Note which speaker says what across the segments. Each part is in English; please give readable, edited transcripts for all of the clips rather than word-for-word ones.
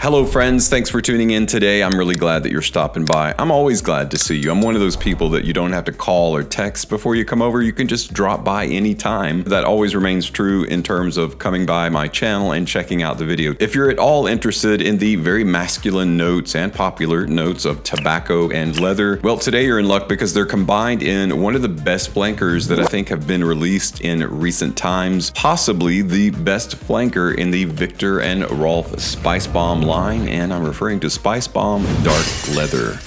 Speaker 1: Hello friends, thanks for tuning in today. I'm really glad that you're stopping by. I'm always glad to see you. I'm one of those people that you don't have to call or text before you come over. You can just drop by anytime. That always remains true in terms of coming by my channel and checking out the video. If you're at all interested in the very masculine notes and popular notes of tobacco and leather, well, today you're in luck because they're combined in one of the best flankers that I think have been released in recent times. Possibly the best flanker in the Viktor and Rolf Spicebomb line, and I'm referring to Spicebomb Dark Leather.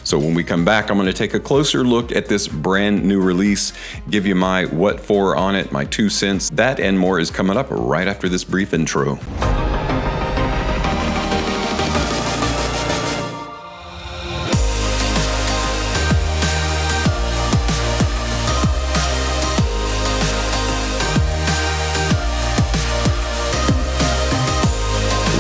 Speaker 1: So when we come back, I'm going to take a closer look at this brand new release, give you my what for on it, my 2 cents. That and more is coming up right after this brief intro.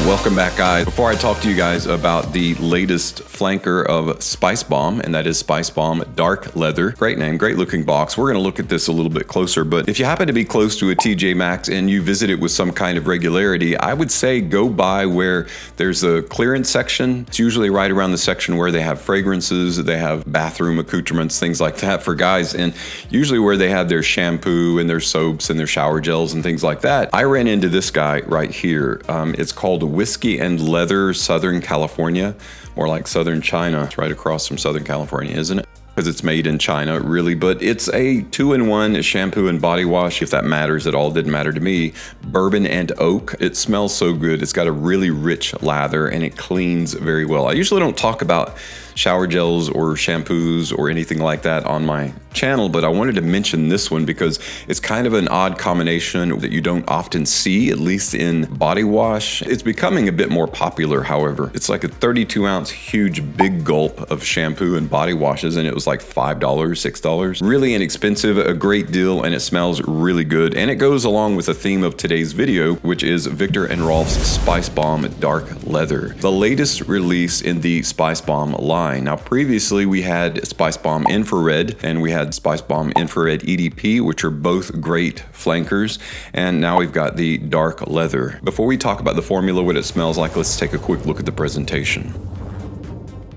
Speaker 1: Welcome back, guys. Before I talk to you guys about the latest flanker of Spicebomb, and that is Spicebomb Dark Leather. Great name, great looking box. We're going to look at this a little bit closer, but if you happen to be close to a TJ Maxx and you visit it with some kind of regularity, I would say go by where there's a clearance section. It's usually right around the section where they have fragrances, they have bathroom accoutrements, things like that for guys, and usually where they have their shampoo and their soaps and their shower gels and things like that. I ran into this guy right here. It's called Whiskey and Leather Southern California, more like Southern China. It's right across from Southern California, isn't it? Because it's made in China, really, but it's a 2-in-1 shampoo and body wash, if that matters at all. It didn't matter to me. Bourbon and oak. It smells so good. It's got a really rich lather and it cleans very well. I usually don't talk about shower gels or shampoos or anything like that on my channel, but I wanted to mention this one because it's kind of an odd combination that you don't often see, at least in body wash. It's becoming a bit more popular, however. It's like a 32-ounce huge big gulp of shampoo and body washes, and it was like $5, $6. Really inexpensive, a great deal, and it smells really good. And it goes along with the theme of today's video, which is Viktor and Rolf's Spicebomb Dark Leather, the latest release in the Spicebomb line. Now, previously we had Spicebomb Infrared and we had Spicebomb Infrared EDP, which are both great flankers. And now we've got the Dark Leather. Before we talk about the formula, what it smells like, let's take a quick look at the presentation.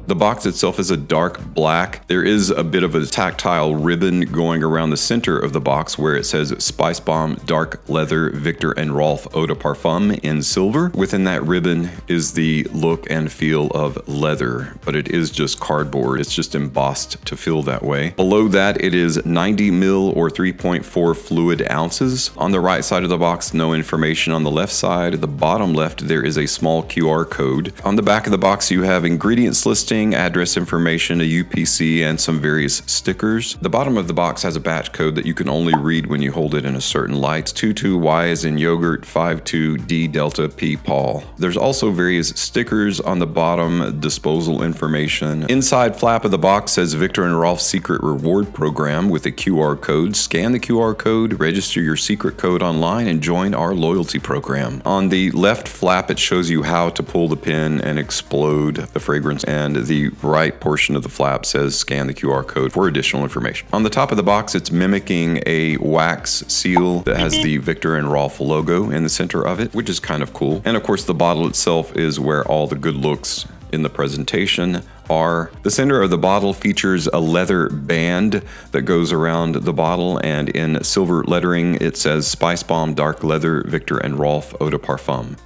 Speaker 1: The box itself is a dark black. There is a bit of a tactile ribbon going around the center of the box where it says Spicebomb Dark Leather Viktor and Rolf Eau de Parfum in silver. Within that ribbon is the look and feel of leather, but it is just cardboard. It's just embossed to feel that way. Below that, it is 90 mil or 3.4 fluid ounces. On the right side of the box, no information. On the left side, the bottom left, there is a small QR code. On the back of the box, you have ingredients listing, address information, a UPC, and some various stickers. The bottom of the box has a batch code that you can only read when you hold it in a certain light. 22Y as in yogurt, 52D Delta P Paul. There's also various stickers on the bottom, disposal information. Inside flap of the box says Viktor and Rolf Secret Reward Program with a QR code. Scan the QR code, register your secret code online, and join our loyalty program. On the left flap, it shows you how to pull the pin and explode the fragrance, and the right portion of the flap says scan the QR code for additional information. On the top of the box, it's mimicking a wax seal that has the Viktor and Rolf logo in the center of it, which is kind of cool. And of course, the bottle itself is where all the good looks in the presentation are. The center of the bottle features a leather band that goes around the bottle, and in silver lettering, it says Spicebomb Dark Leather Viktor and Rolf Eau de Parfum.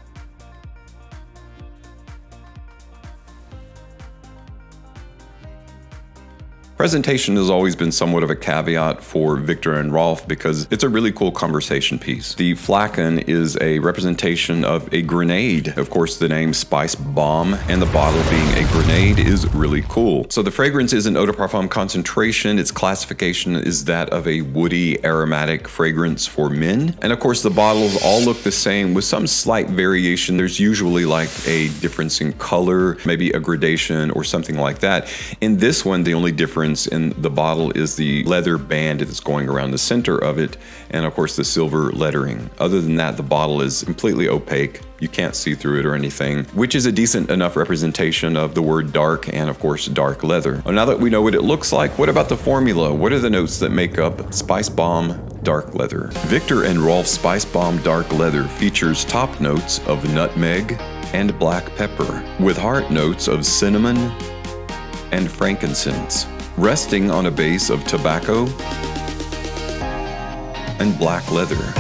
Speaker 1: Presentation has always been somewhat of a caveat for Viktor and Rolf because it's a really cool conversation piece. The flagon is a representation of a grenade. Of course, the name Spicebomb and the bottle being a grenade is really cool. So the fragrance is an eau de parfum concentration. Its classification is that of a woody aromatic fragrance for men. And of course, the bottles all look the same with some slight variation. There's usually like a difference in color, maybe a gradation or something like that. In this one, the only difference in the bottle is the leather band that's going around the center of it, and of course the silver lettering. Other than that, the bottle is completely opaque. You can't see through it or anything, which is a decent enough representation of the word dark and of course dark leather. Well, now that we know what it looks like, what about the formula? What are the notes that make up Spicebomb Dark Leather? Viktor and Rolf Spicebomb Dark Leather features top notes of nutmeg, and black pepper, with heart notes of cinnamon and frankincense, resting on a base of tobacco and black leather.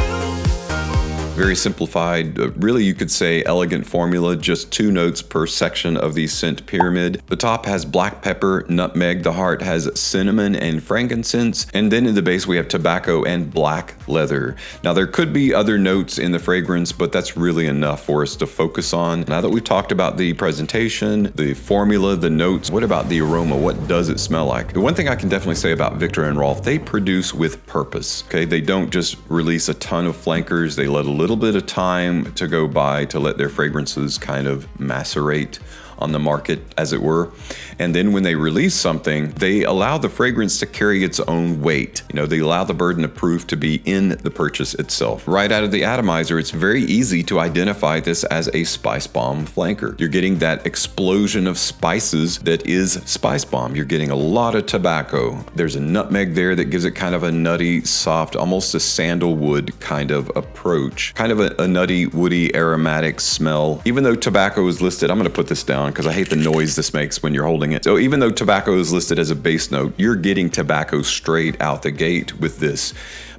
Speaker 1: Very simplified, really you could say elegant formula, just 2 notes per section of the scent pyramid. The top has black pepper, nutmeg, the heart has cinnamon and frankincense, and then in the base we have tobacco and black leather. Now there could be other notes in the fragrance, but that's really enough for us to focus on. Now that we've talked about the presentation, the formula, the notes, what about the aroma? What does it smell like? The one thing I can definitely say about Viktor and Rolf, they produce with purpose, okay? They don't just release a ton of flankers, they let a little bit of time to go by to let their fragrances kind of macerate on the market, as it were. And then when they release something, they allow the fragrance to carry its own weight. You know, they allow the burden of proof to be in the purchase itself. Right out of the atomizer, it's very easy to identify this as a Spicebomb flanker. You're getting that explosion of spices that is Spicebomb. You're getting a lot of tobacco. There's a nutmeg there that gives it kind of a nutty, soft, almost a sandalwood kind of approach. Kind of a nutty, woody, aromatic smell. Even though tobacco is listed, I'm going to put this down because I hate the noise this makes when you're holding it. So even though tobacco is listed as a base note, you're getting tobacco straight out the gate with this.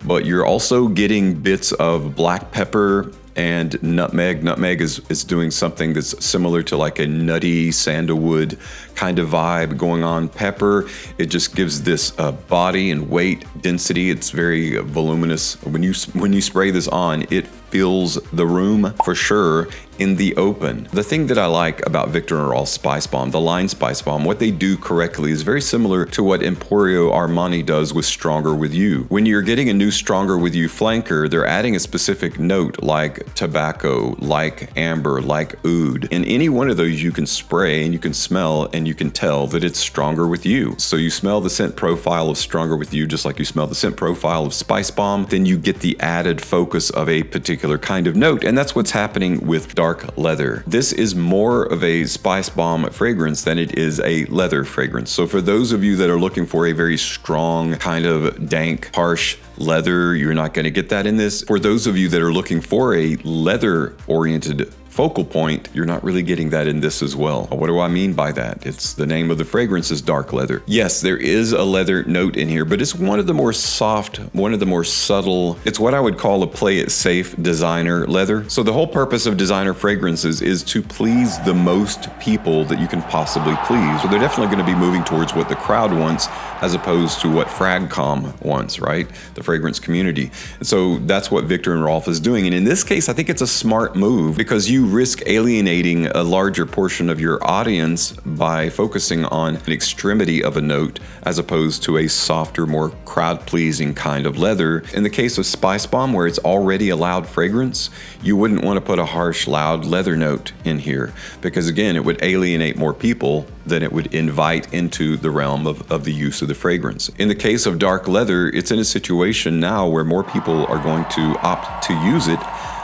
Speaker 1: But you're also getting bits of black pepper and nutmeg. Nutmeg is doing something that's similar to like a nutty sandalwood kind of vibe going on. Pepper, it just gives this body and weight, density. It's very voluminous. When you spray this on, it fills the room for sure in the open. The thing that I like about Viktor and Rolf Spicebomb, the line Spicebomb, what they do correctly is very similar to what Emporio Armani does with Stronger With You. When you're getting a new Stronger With You flanker, they're adding a specific note like tobacco, like amber, like oud. And any one of those you can spray and you can smell and you can tell that it's Stronger With You. So you smell the scent profile of Stronger With You just like you smell the scent profile of Spicebomb, then you get the added focus of a particular kind of note. And that's what's happening with dark leather. This is more of a Spicebomb fragrance than it is a leather fragrance. So for those of you that are looking for a very strong, kind of dank, harsh leather, you're not going to get that in this. For those of you that are looking for a leather-oriented focal point, you're not really getting that in this as well. What do I mean by that? It's the name of the fragrance is dark leather. Yes, there is a leather note in here, but it's one of the more soft, one of the more subtle. It's what I would call a play it safe designer leather. So the whole purpose of designer fragrances is to please the most people that you can possibly please. So they're definitely going to be moving towards what the crowd wants as opposed to what Fragcom wants, right? The fragrance community. And so that's what Viktor and Rolf is doing. And in this case, I think it's a smart move because you risk alienating a larger portion of your audience by focusing on an extremity of a note as opposed to a softer, more crowd-pleasing kind of leather. In the case of Spicebomb, where it's already a loud fragrance, you wouldn't want to put a harsh, loud leather note in here because, again, it would alienate more people than it would invite into the realm of the use of the fragrance. In the case of dark leather, it's in a situation now where more people are going to opt to use it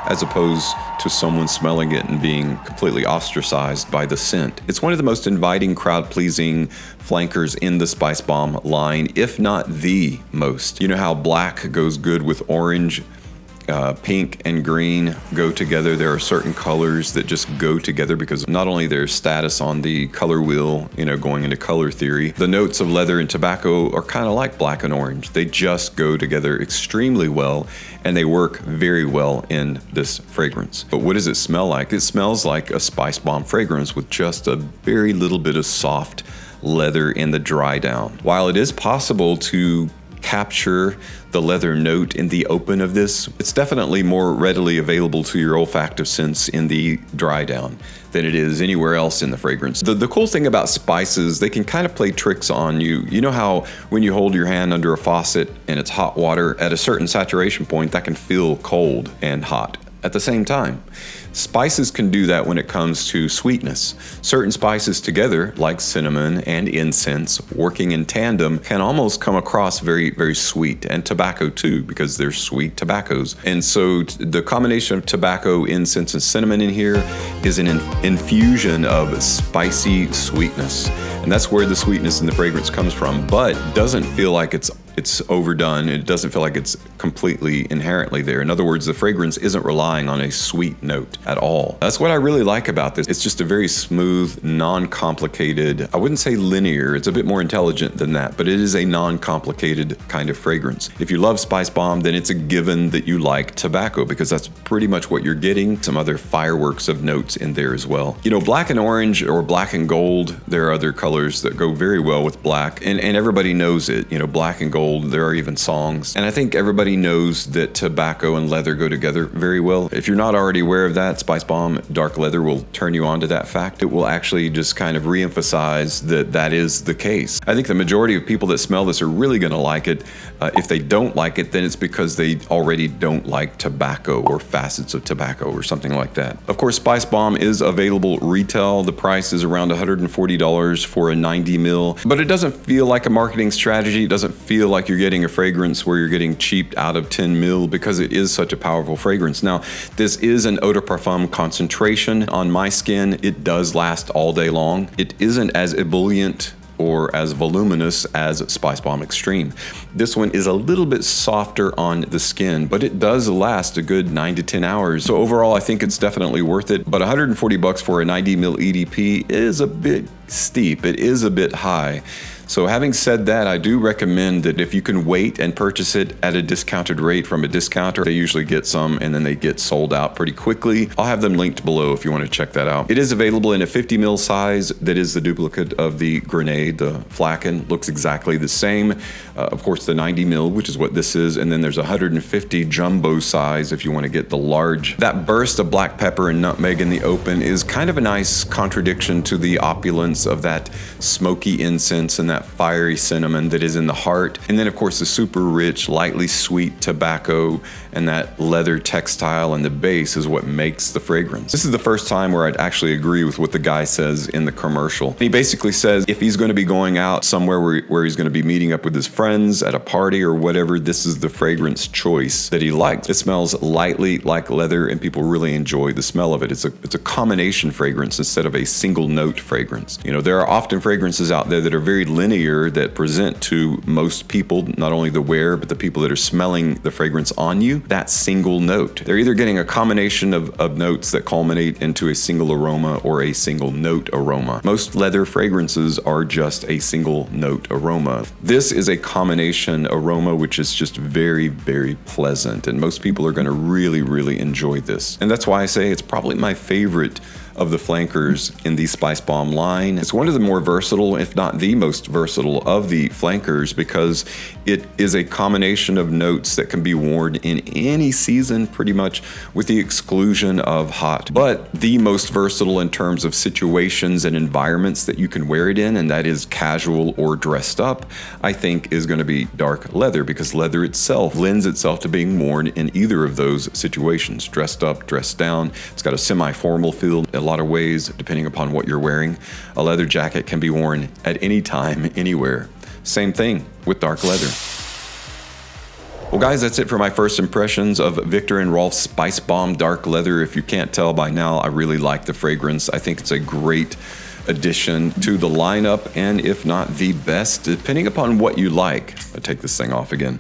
Speaker 1: as opposed to someone smelling it and being completely ostracized by the scent. It's one of the most inviting, crowd-pleasing flankers in the Spicebomb line, if not the most. You know how black goes good with orange? Pink and green go together. There are certain colors that just go together because not only their status on the color wheel, you know, going into color theory, the notes of leather and tobacco are kind of like black and orange. They just go together extremely well and they work very well in this fragrance. But what does it smell like? It smells like a Spicebomb fragrance with just a very little bit of soft leather in the dry down. While it is possible to capture the leather note in the open of this, it's definitely more readily available to your olfactive sense in the dry down than it is anywhere else in the fragrance. The cool thing about spices, they can kind of play tricks on you. You know how when you hold your hand under a faucet and it's hot water, at a certain saturation point, that can feel cold and hot at the same time. Spices can do that when it comes to sweetness. Certain spices together, like cinnamon and incense, working in tandem, can almost come across very, very sweet, and tobacco too, because they're sweet tobaccos. And so the combination of tobacco, incense, and cinnamon in here is an infusion of spicy sweetness. And that's where the sweetness in the fragrance comes from, but doesn't feel like it's it's overdone. It doesn't feel like it's completely inherently there. In other words, the fragrance isn't relying on a sweet note at all. That's what I really like about this. It's just a very smooth, non-complicated, I wouldn't say linear, it's a bit more intelligent than that, but it is a non-complicated kind of fragrance. If you love Spicebomb, then it's a given that you like tobacco, because that's pretty much what you're getting. Some other fireworks of notes in there as well. You know, black and orange or black and gold, there are other colors that go very well with black, and everybody knows it. You know, black and gold, there are even songs. And I think everybody knows that tobacco and leather go together very well. If you're not already aware of that, Spicebomb Dark Leather will turn you on to that fact. It will actually just kind of reemphasize that that is the case. I think the majority of people that smell this are really going to like it. If they don't like it, then it's because they already don't like tobacco or facets of tobacco or something like that. Of course, Spicebomb is available retail. The price is around $140 for a 90 mil, but it doesn't feel like a marketing strategy. It doesn't feel like you're getting a fragrance where you're getting cheaped out of 10 mil, because it is such a powerful fragrance. Now, this is an eau de parfum concentration. On my skin, it does last all day long. It isn't as ebullient or as voluminous as Spicebomb Extreme. This one is a little bit softer on the skin, but it does last a good 9 to 10 hours. So overall, I think it's definitely worth it, but $140 for a 90 mil EDP is a bit steep. It is a bit high. So having said that, I do recommend that if you can wait and purchase it at a discounted rate from a discounter, they usually get some and then they get sold out pretty quickly. I'll have them linked below if you want to check that out. It is available in a 50 mil size that is the duplicate of the Grenade. The flagon looks exactly the same. Of course, the 90 mil, which is what this is, and then there's a 150 jumbo size if you want to get the large. That burst of black pepper and nutmeg in the open is kind of a nice contradiction to the opulence of that smoky incense and that fiery cinnamon that is in the heart. And then of course the super rich, lightly sweet tobacco and that leather textile and the base is what makes the fragrance. This is the first time where I'd actually agree with what the guy says in the commercial. He basically says if he's going to be going out somewhere where he's going to be meeting up with his friends at a party or whatever, this is the fragrance choice that he likes. It smells lightly like leather and people really enjoy the smell of it. It's a combination fragrance instead of a single note fragrance. You know, there are often fragrances out there that are very linear that present to most people, not only the wearer, but the people that are smelling the fragrance on you, that single note. They're either getting a combination of notes that culminate into a single aroma or a single note aroma. Most leather fragrances are just a single note aroma. This is a combination aroma, which is just very, very pleasant. And most people are going to really, really enjoy this. And that's why I say it's probably my favorite of the flankers in the Spicebomb line. It's one of the more versatile, if not the most versatile of the flankers, because it is a combination of notes that can be worn in any season pretty much, with the exclusion of hot. But the most versatile in terms of situations and environments that you can wear it in, and that is casual or dressed up, I think is going to be dark leather, because leather itself lends itself to being worn in either of those situations, dressed up, dressed down. It's got a semi-formal feel a lot of ways, depending upon what you're wearing. A leather jacket can be worn at any time, anywhere. Same thing with dark leather. Well guys, that's it for my first impressions of Viktor and Rolf Spicebomb Dark Leather. If you can't tell by now, I really like the fragrance. I think it's a great addition to the lineup, and if not the best, depending upon what you like. I'll take this thing off again.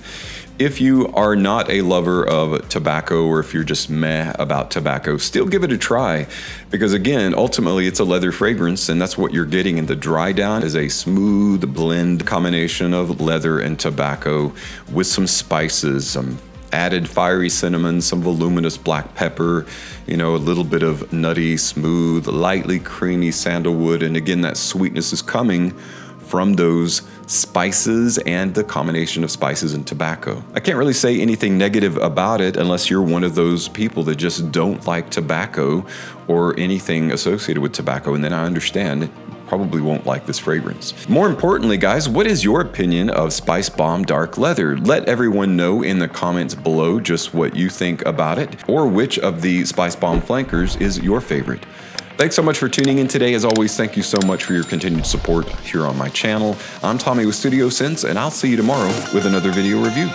Speaker 1: If you are not a lover of tobacco, or if you're just meh about tobacco, still give it a try, because again, ultimately it's a leather fragrance, and that's what you're getting in the dry down, is a smooth blend combination of leather and tobacco with some spices, some added fiery cinnamon, some voluminous black pepper, you know, a little bit of nutty, smooth, lightly creamy sandalwood, and again, that sweetness is coming from those spices and the combination of spices and tobacco. I can't really say anything negative about it unless you're one of those people that just don't like tobacco or anything associated with tobacco, and then I understand probably won't like this fragrance. More importantly, guys, what is your opinion of Spicebomb Dark Leather? Let everyone know in the comments below just what you think about it, or which of the Spicebomb flankers is your favorite. Thanks so much for tuning in today. As always, thank you so much for your continued support here on my channel. I'm Tommy with Studio Sense, and I'll see you tomorrow with another video review.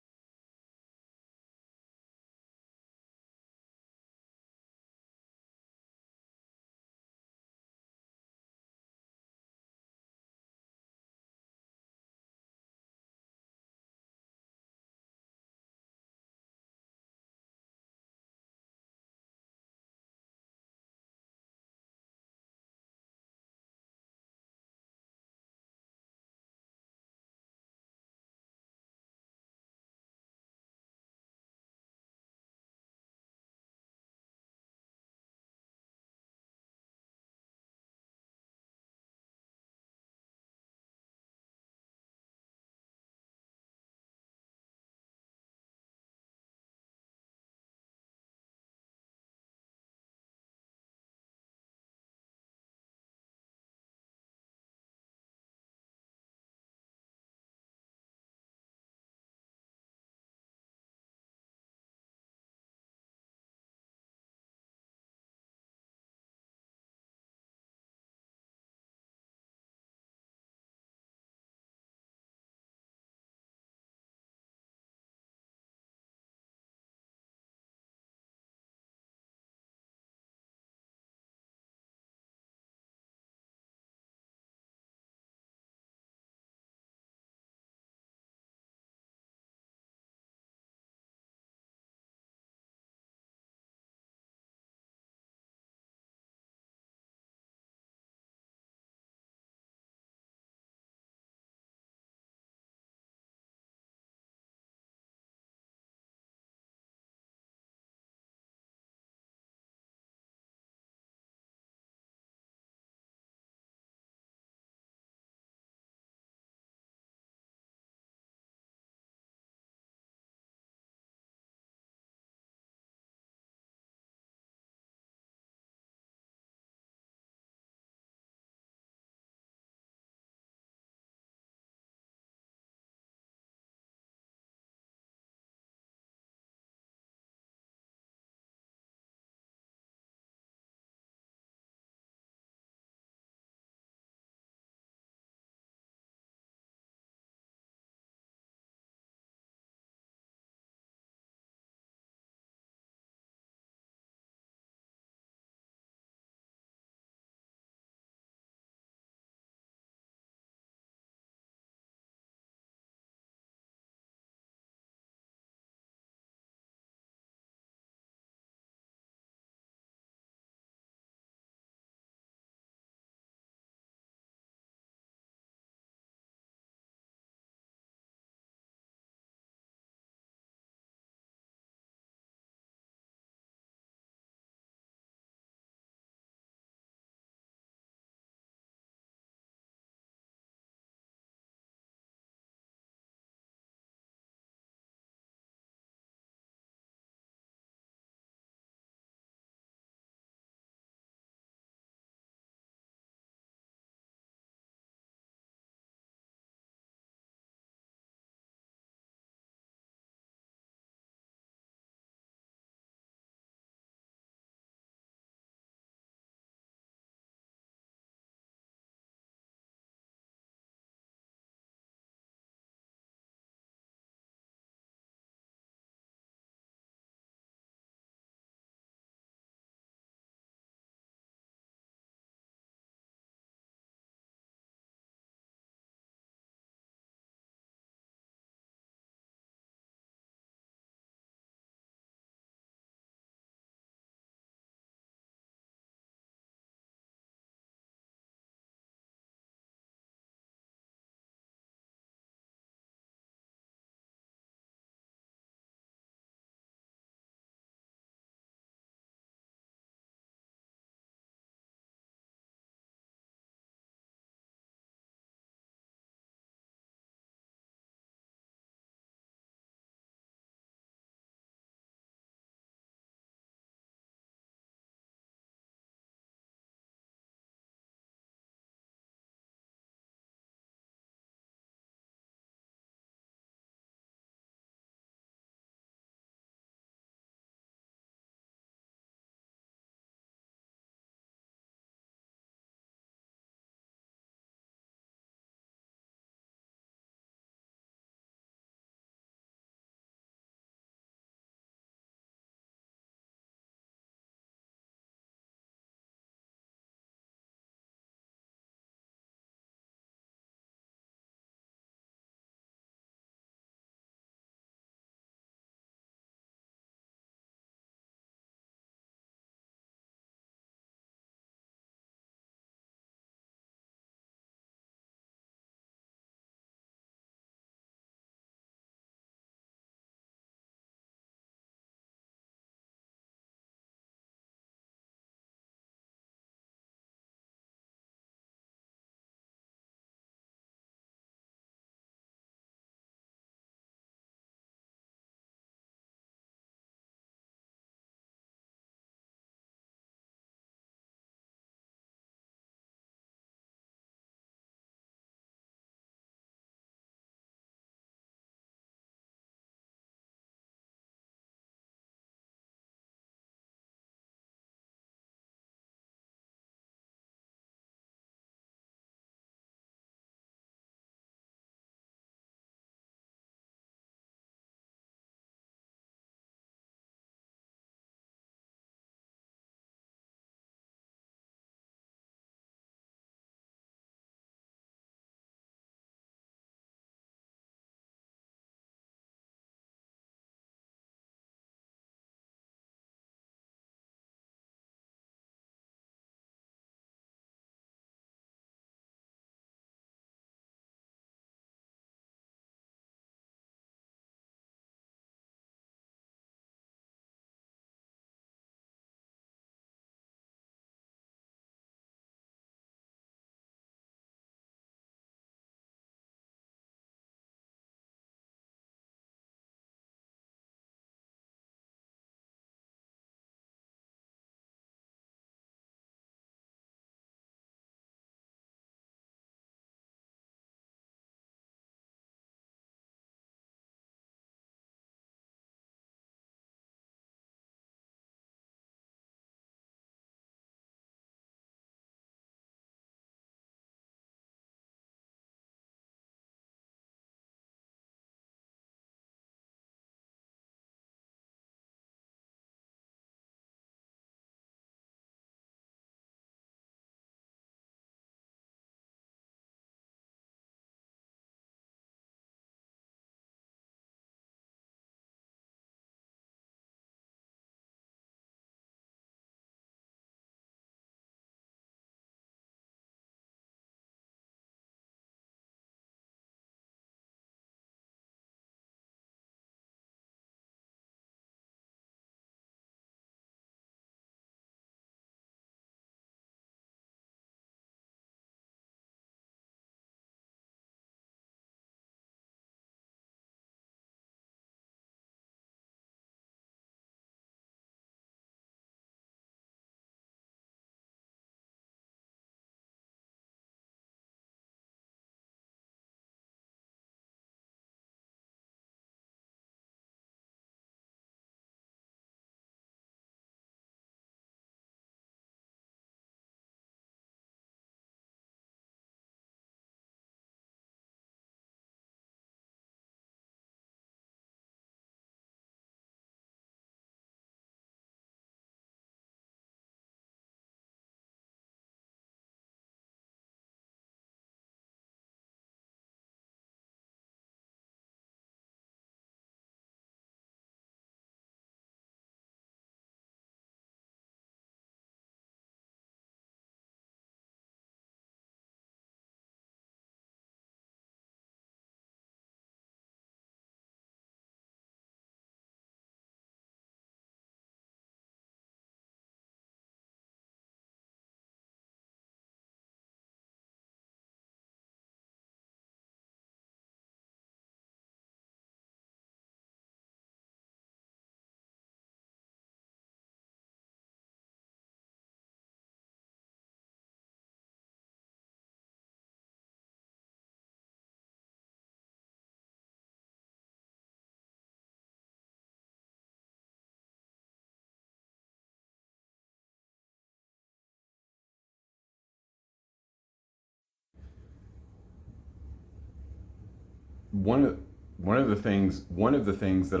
Speaker 1: one of the things that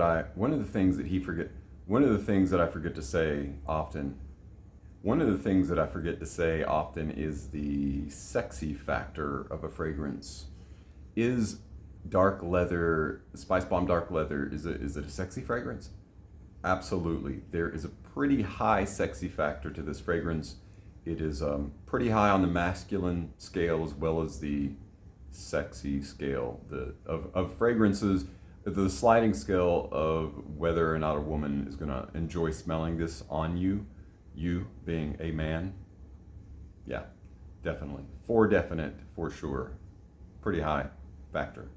Speaker 1: I forget to say often. One of the things that I forget to say often is the sexy factor of a fragrance. Is dark leather, Spicebomb dark leather, is it a sexy fragrance? Absolutely. There is a pretty high sexy factor to this fragrance. It is pretty high on the masculine scale as well as the sexy scale of fragrances. The sliding scale of whether or not a woman is going to enjoy smelling this on you being a man. Yeah, definitely. For definite, for sure. Pretty high factor.